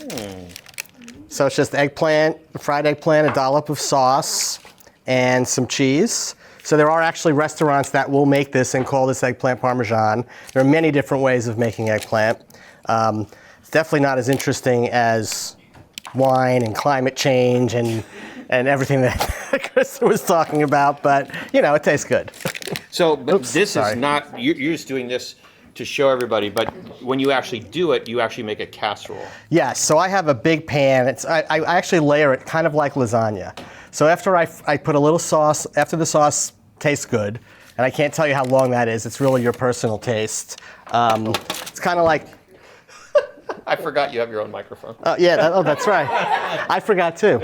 So it's just fried eggplant, a dollop of sauce, and some cheese. So there are actually restaurants that will make this and call this eggplant parmesan. There are many different ways of making eggplant. It's definitely not as interesting as wine and climate change and everything that Krista was talking about, but you know, it tastes good. So this is not, you're just doing this to show everybody, but when you actually do it, you actually make a casserole. Yes, so I have a big pan. I actually layer it kind of like lasagna. So after I put a little sauce, after the sauce tastes good, and I can't tell you how long that is, it's really your personal taste. It's kind of like... I forgot you have your own microphone. That's right. I forgot too.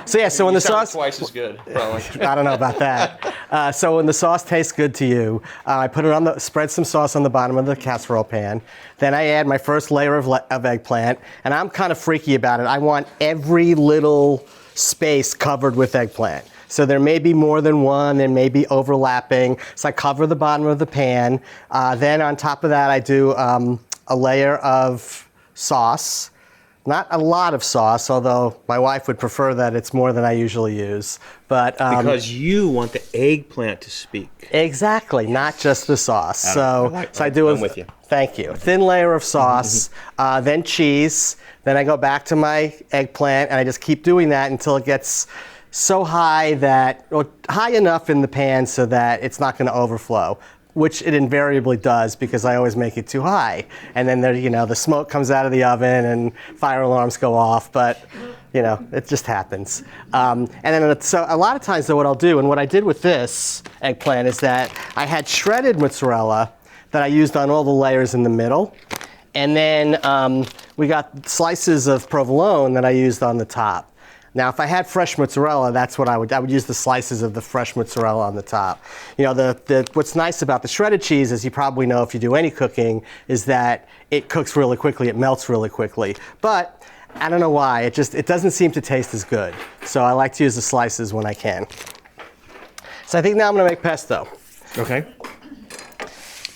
So when the sauce... twice as good, probably. I don't know about that. So when the sauce tastes good to you, I put it spread some sauce on the bottom of the casserole pan. Then I add my first layer of eggplant, and I'm kind of freaky about it. I want every little space covered with eggplant. So there may be more than one, there may be overlapping. So I cover the bottom of the pan. Then on top of that, I do a layer of sauce. Not a lot of sauce, although my wife would prefer that it's more than I usually use. But Because you want the eggplant to speak. exactly, not just the sauce. So I do I'm with you. Thank you. Thin layer of sauce, then cheese. Then I go back to my eggplant, and I just keep doing that until it gets so high that, or high enough in the pan so that it's not going to overflow, which it invariably does because I always make it too high. And then there, the smoke comes out of the oven and fire alarms go off, but it just happens. And then so a lot of times though what I'll do, and what I did with this eggplant is that I had shredded mozzarella that I used on all the layers in the middle. And then we got slices of provolone that I used on the top. Now, if I had fresh mozzarella, that's what I would use the slices of the fresh mozzarella on the top. What's nice about the shredded cheese, as you probably know if you do any cooking, is that it cooks really quickly, it melts really quickly. But I don't know why, it doesn't seem to taste as good. So I like to use the slices when I can. So I think now I'm gonna make pesto. Okay.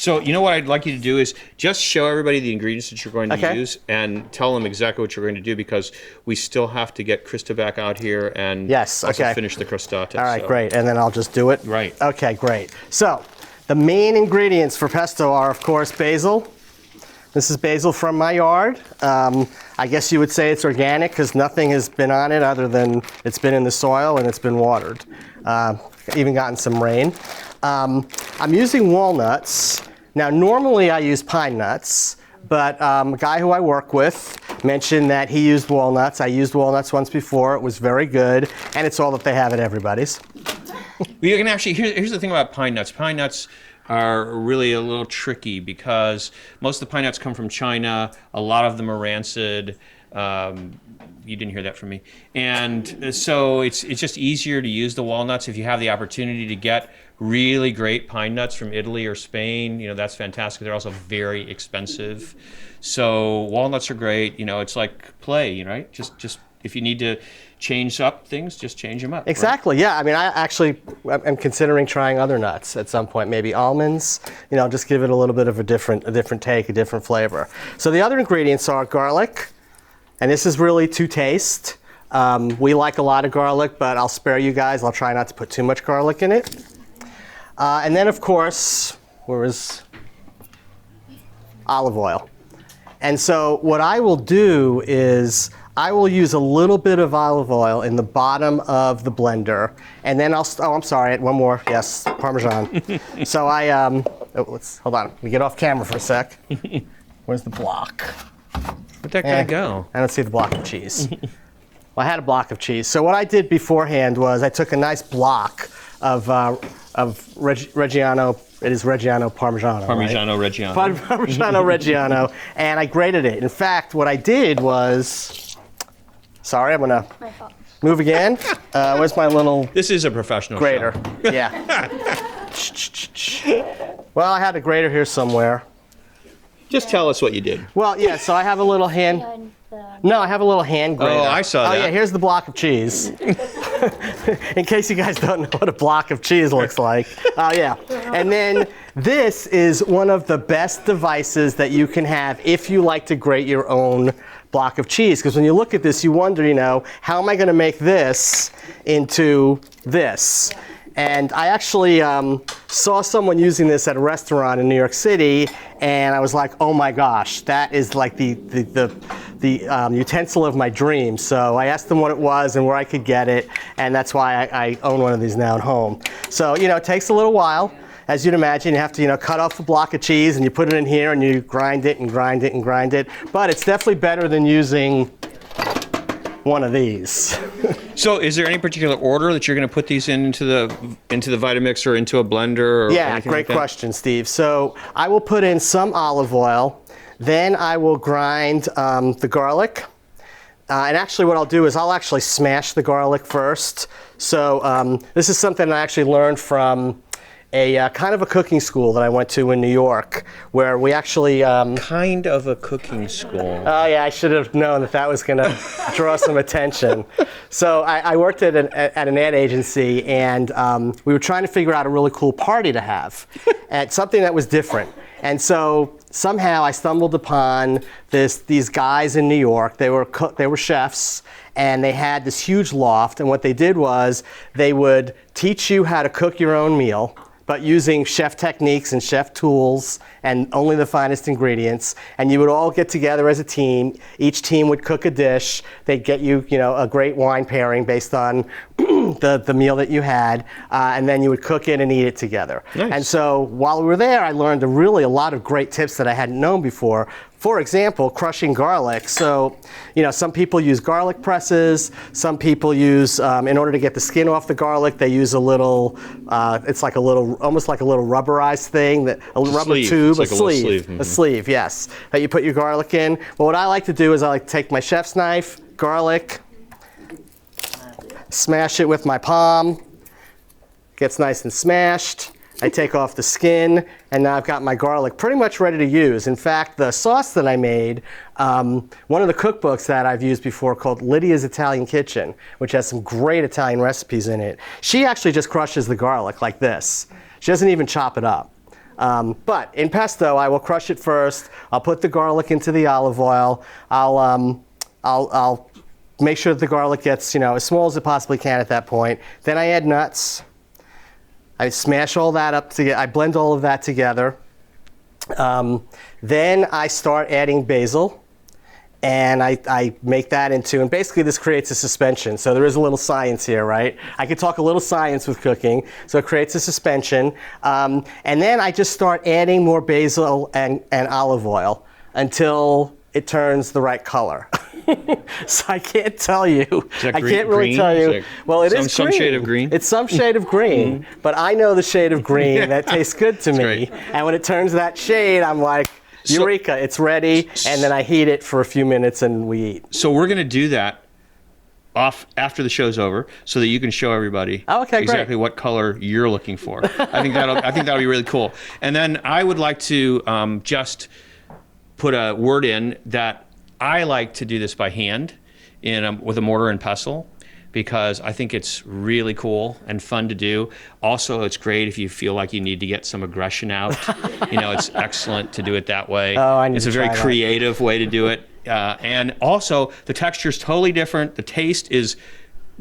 So you know what I'd like you to do is just show everybody the ingredients that you're going to use and tell them exactly what you're going to do, because we still have to get Krista back out here and also finish the crostata. All right, great. And then I'll just do it? Right. Okay, great. So the main ingredients for pesto are, of course, basil. This is basil from my yard. I guess you would say it's organic because nothing has been on it other than it's been in the soil and it's been watered. Even gotten some rain. I'm using walnuts. Now, normally I use pine nuts, but a guy who I work with mentioned that he used walnuts. I used walnuts once before. It was very good, and it's all that they have at everybody's. You can actually, here's the thing about pine nuts. Pine nuts are really a little tricky because most of the pine nuts come from China. A lot of them are rancid. You didn't hear that from me. And so it's just easier to use the walnuts if you have the opportunity to get really great pine nuts from Italy or Spain. That's fantastic. They're also very expensive. So walnuts are great. It's like play, right? Just if you need to change up things, just change them up. Exactly. Right? Yeah. I mean, I actually am considering trying other nuts at some point. Maybe almonds. Just give it a little bit of a different take, a different flavor. So the other ingredients are garlic, and this is really to taste. We like a lot of garlic, but I'll spare you guys. I'll try not to put too much garlic in it. And then, of course, where is olive oil? And so what I will do is I will use a little bit of olive oil in the bottom of the blender, and then I'm sorry, one more. Yes, Parmesan. So hold on. Let me get off camera for a sec. Where's the block? Where'd that guy go? I don't see the block of cheese. Well, I had a block of cheese. So what I did beforehand was I took a nice block of Reggiano. It is Reggiano Parmigiano. Parmigiano right? Reggiano. Parmigiano Reggiano, and I grated it. In fact, what I did was, sorry, I'm gonna move again. Where's my little? This is a professional grater. show. Yeah. Well, I had a grater here somewhere. Just tell us what you did. Well, yeah. So I have a little hand. No, I have a little hand grater. Oh, I saw that. Oh, yeah, here's the block of cheese. In case you guys don't know what a block of cheese looks like. Oh, yeah. And then this is one of the best devices that you can have if you like to grate your own block of cheese. Because when you look at this, you wonder, how am I going to make this into this? And I actually saw someone using this at a restaurant in New York City, and I was like, oh my gosh, that is like the utensil of my dreams. So I asked them what it was and where I could get it, and that's why I own one of these now at home. So, it takes a little while. As you'd imagine, you have to, cut off a block of cheese, and you put it in here, and you grind it and grind it and grind it. But it's definitely better than using one of these. So is there any particular order that you're going to put these into the Vitamix or into a blender? Or yeah, great question, Steve. So I will put in some olive oil, then I will grind the garlic. And actually what I'll do is I'll actually smash the garlic first. So this is something I actually learned from a kind of a cooking school that I went to in New York, where we actually kind of a cooking school. Oh yeah, I should have known that was going to draw some attention. So I worked at an ad agency, and we were trying to figure out a really cool party to have, and something that was different. And so somehow I stumbled upon these guys in New York. They were chefs, and they had this huge loft. And what they did was they would teach you how to cook your own meal, but using chef techniques and chef tools and only the finest ingredients. And you would all get together as a team. Each team would cook a dish. They'd get you, a great wine pairing based on the meal that you had, and then you would cook it and eat it together. Nice. And so while we were there, I learned a lot of great tips that I hadn't known before. For example, crushing garlic. So, some people use garlic presses. Some people use, in order to get the skin off the garlic, they use a little, it's like almost like a little rubberized thing, a rubber sleeve. tube, It's like a little sleeve. A sleeve, yes, that you put your garlic in. But what I like to do is I like to take my chef's knife, garlic, smash it with my palm, gets nice and smashed. I take off the skin, and now I've got my garlic pretty much ready to use. In fact, the sauce that I made, one of the cookbooks that I've used before called Lydia's Italian Kitchen, which has some great Italian recipes in it, she actually just crushes the garlic like this. She doesn't even chop it up. But in pesto, I will crush it first. I'll put the garlic into the olive oil. I'll make sure that the garlic gets, as small as it possibly can at that point. Then I add nuts. I smash all that up together. I blend all of that together. Then I start adding basil, and I make that into, and basically this creates a suspension. So there is a little science here, right? I could talk a little science with cooking. So it creates a suspension. And then I just start adding more basil and olive oil until it turns the right color. So I can't tell you. I can't really tell you. Well, it is green. Some shade of green? It's some shade of green, but I know the shade of green that tastes good to me. Great. And when it turns that shade, I'm like, eureka, it's ready. And then I heat it for a few minutes and we eat. So we're going to do that off after the show's over, so that you can show everybody exactly what color you're looking for. I think that'll be really cool. And then I would like to just put a word in that I like to do this by hand with a mortar and pestle, because I think it's really cool and fun to do. Also, it's great if you feel like you need to get some aggression out. It's excellent to do it that way. It's a very creative way to do it. And also, the texture is totally different. The taste is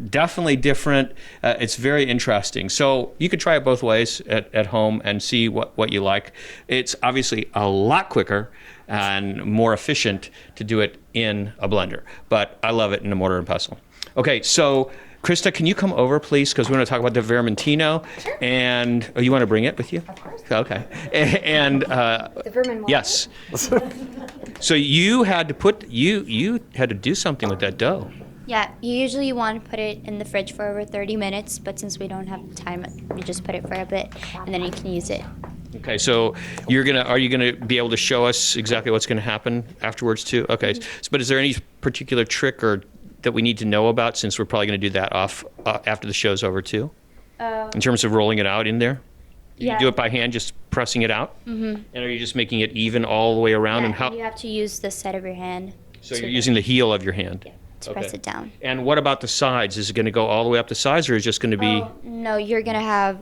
definitely different. It's very interesting. So you could try it both ways at home and see what you like. It's obviously a lot quicker and more efficient to do it in a blender, but I love it in a mortar and pestle. Okay, so Krista, can you come over, please? Because we want to talk about the Vermentino. Sure. And you want to bring it with you? Of course. Okay. And the Vermin one. yes. So you had to do something with that dough. Yeah, you usually want to put it in the fridge for over 30 minutes, but since we don't have time, you just put it for a bit, and then you can use it. Okay, so are you gonna be able to show us exactly what's gonna happen afterwards too? Okay, but is there any particular trick or that we need to know about, since we're probably gonna do that after the show's over too? In terms of rolling it out in there? You do it by hand, just pressing it out? Mm-hmm. And are you just making it even all the way around? Yeah, and how? You have to use the side of your hand. So you're using the heel of your hand? Yeah, to press it down. And what about the sides? Is it gonna go all the way up the sides, or is it just gonna be? No, you're gonna have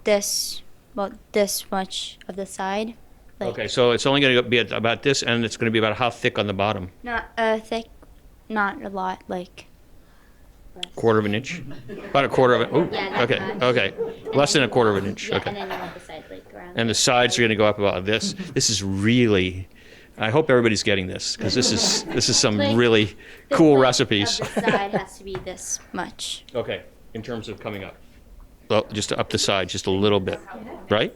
this much of the side. Okay, so it's only gonna be about this, and it's gonna be about how thick on the bottom? Not thick, not a lot, like. Quarter of an inch? About a quarter of it. Ooh, Yeah, okay, not much. Okay. Less than a quarter of an inch. Yeah, Okay. and then you want the side like around. And the sides are going to go up about this. This is really, I hope everybody's getting this, because this is some Like, really the cool width recipes. Of the side has to be this much. Okay, in terms of coming up. Well, just up the side, just a little bit, right?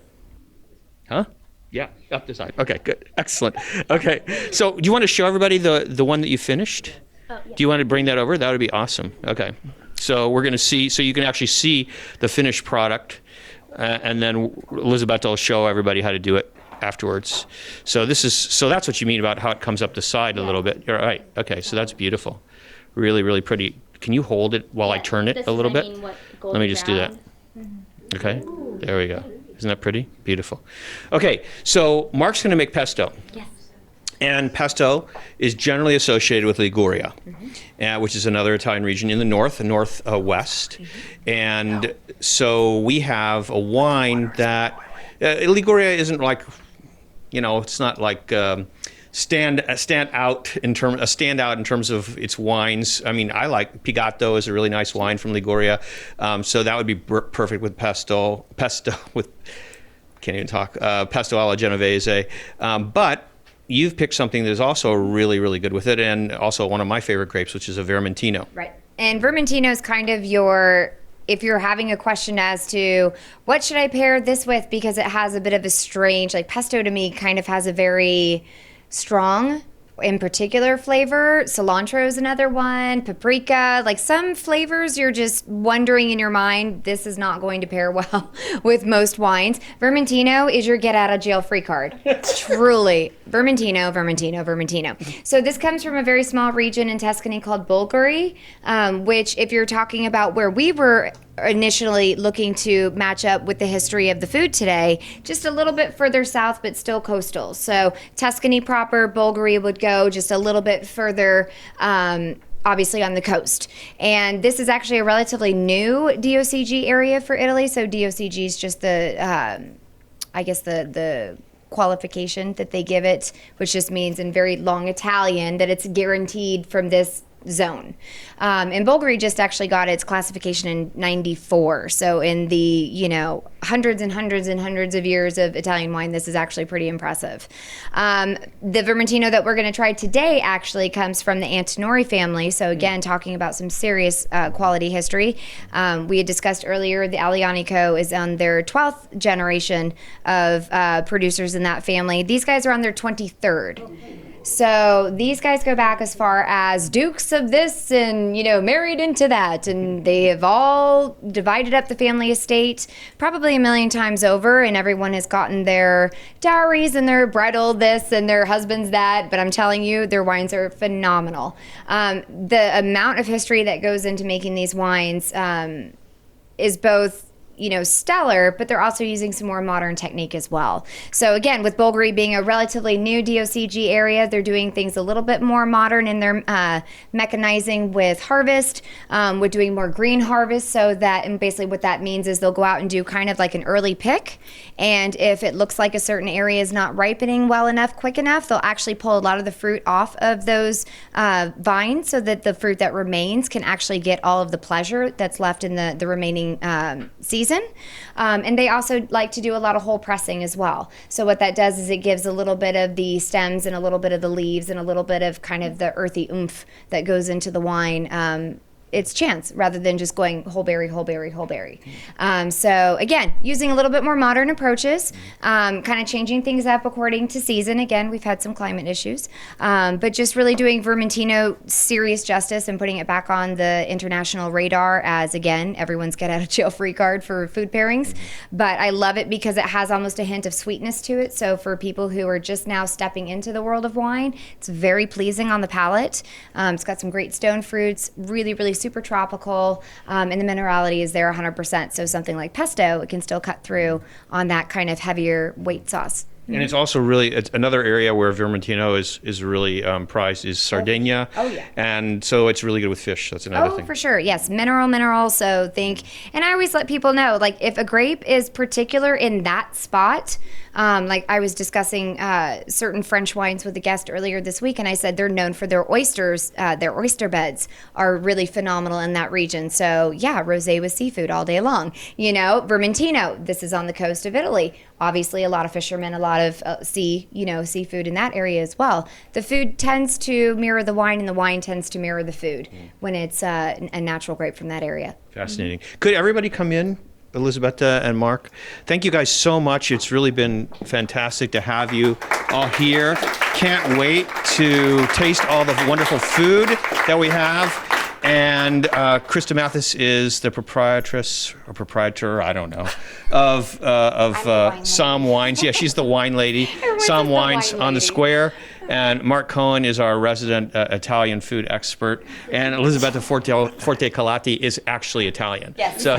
Huh? Yeah, up the side. Okay, good, excellent. Okay, so do you want to show everybody the one that you finished? Oh, yeah. Do you want to bring that over? That would be awesome. Okay. So we're going to see, so you can actually see the finished product, and then Elisabetta will show everybody how to do it afterwards. So that's what you mean about how it comes up the side a little bit. You're right. Okay, so that's beautiful. Really, really pretty. Can you hold it while I turn it a little bit? Let me just do that. Okay, there we go. Isn't that pretty? Beautiful. Okay, so Mark's going to make pesto. Yes. And pesto is generally associated with Liguria, which is another Italian region in the northwest. And so we have a wine that Liguria isn't like it's not like standout in terms of its wines. I mean, I like Pigatto is a really nice wine from Liguria, so that would be perfect with pesto with can't even talk pesto alla Genovese. But you've picked something that is also really, really good with it, and also one of my favorite grapes, which is a Vermentino. Right, and Vermentino is kind of if you're having a question as to what should I pair this with, because it has a bit of a strange, like pesto to me kind of has a very strong, in particular flavor. Cilantro is another one, paprika, like some flavors you're just wondering in your mind, this is not going to pair well with most wines. Vermentino is your get out of jail free card. Truly. Vermentino. So this comes from a very small region in Tuscany called Bulgari, which if you're talking about where we were initially looking to match up with the history of the food today, just a little bit further south, but still coastal. So Tuscany proper, Bulgari would go just a little bit further, obviously on the coast. And this is actually a relatively new DOCG area for Italy. So DOCG is just the qualification that they give it, which just means in very long Italian that it's guaranteed from this zone. And Bulgari just actually got its classification in '94. So in the, hundreds and hundreds and hundreds of years of Italian wine, this is actually pretty impressive. The Vermentino that we're going to try today actually comes from the Antinori family. So again, talking about some serious quality history. We had discussed earlier, the Aglianico is on their 12th generation of producers in that family. These guys are on their 23rd. So these guys go back as far as dukes of this and, married into that. And they have all divided up the family estate probably a million times over. And everyone has gotten their dowries and their bridal this and their husbands that. But I'm telling you, their wines are phenomenal. The amount of history that goes into making these wines is both stellar, but they're also using some more modern technique as well. So again, with Bulgari being a relatively new DOCG area, they're doing things a little bit more modern in their mechanizing with harvest, with doing more green harvest, so that, and basically what that means is they'll go out and do kind of like an early pick, and if it looks like a certain area is not ripening well enough, quick enough, they'll actually pull a lot of the fruit off of those vines so that the fruit that remains can actually get all of the pleasure that's left in the remaining season. And they also like to do a lot of whole pressing as well. So what that does is it gives a little bit of the stems and a little bit of the leaves and a little bit of kind of the earthy oomph that goes into the wine. Its chance rather than just going whole berry. So again, using a little bit more modern approaches, kind of changing things up according to season. Again, we've had some climate issues, but just really doing Vermentino serious justice and putting it back on the international radar as, again, everyone's get out of jail free card for food pairings. But I love it because it has almost a hint of sweetness to it. So for people who are just now stepping into the world of wine, it's very pleasing on the palate. It's got some great stone fruits, really, really super tropical, and the minerality is there 100%. So something like pesto, it can still cut through on that kind of heavier weight sauce. And it's also it's another area where Vermentino is really prized is Sardinia. Oh yeah. And so it's really good with fish. That's another thing. Oh, for sure. Yes, mineral. So and I always let people know, like if a grape is particular in that spot, like I was discussing certain French wines with a guest earlier this week, and I said they're known for their oysters. Their oyster beds are really phenomenal in that region. So yeah, rosé with seafood all day long. Vermentino, this is on the coast of Italy. Obviously, a lot of fishermen, a lot of seafood in that area as well. The food tends to mirror the wine, and the wine tends to mirror the food when it's a natural grape from that area. Fascinating. Could everybody come in? Elisabetta and Mark, thank you guys so much. It's really been fantastic to have you all here. Can't wait to taste all the wonderful food that we have. And Krista Matthes is the proprietor, I don't know, of Somm Wines. Yeah, she's the wine lady. Somm Wines on the Square. And Mark Cohen is our resident Italian food expert. And Elisabetta Forte Calatti is actually Italian. Yes. So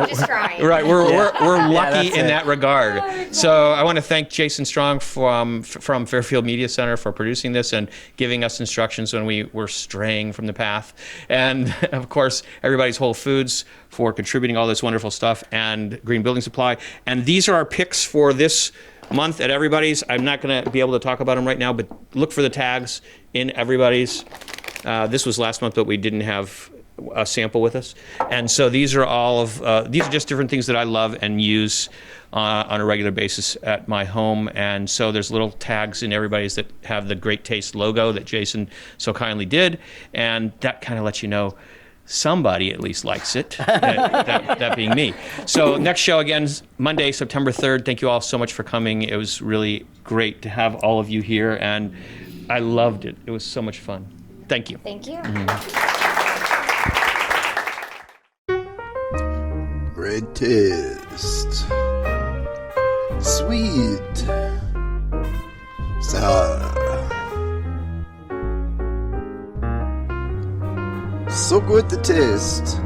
just trying. Right, we're lucky in that regard. So I want to thank Jason Strong from Fairfield Media Center for producing this and giving us instructions when we were straying from the path. And of course, everybody's Whole Foods for contributing all this wonderful stuff, and Green Building Supply. And these are our picks for this month at everybody's. I'm not going to be able to talk about them right now, but look for the tags in everybody's. This was last month, but we didn't have a sample with us. And so these are all of, these are just different things that I love and use on a regular basis at my home. And so there's little tags in everybody's that have the Great Taste logo that Jason so kindly did. And that kind of lets you know somebody at least likes it, that being me. So next show again, Monday, September 3rd. Thank you all so much for coming. It was really great to have all of you here, and I loved it. It was so much fun. Thank you. Thank you. Red taste. Sweet. Sour. So good to taste.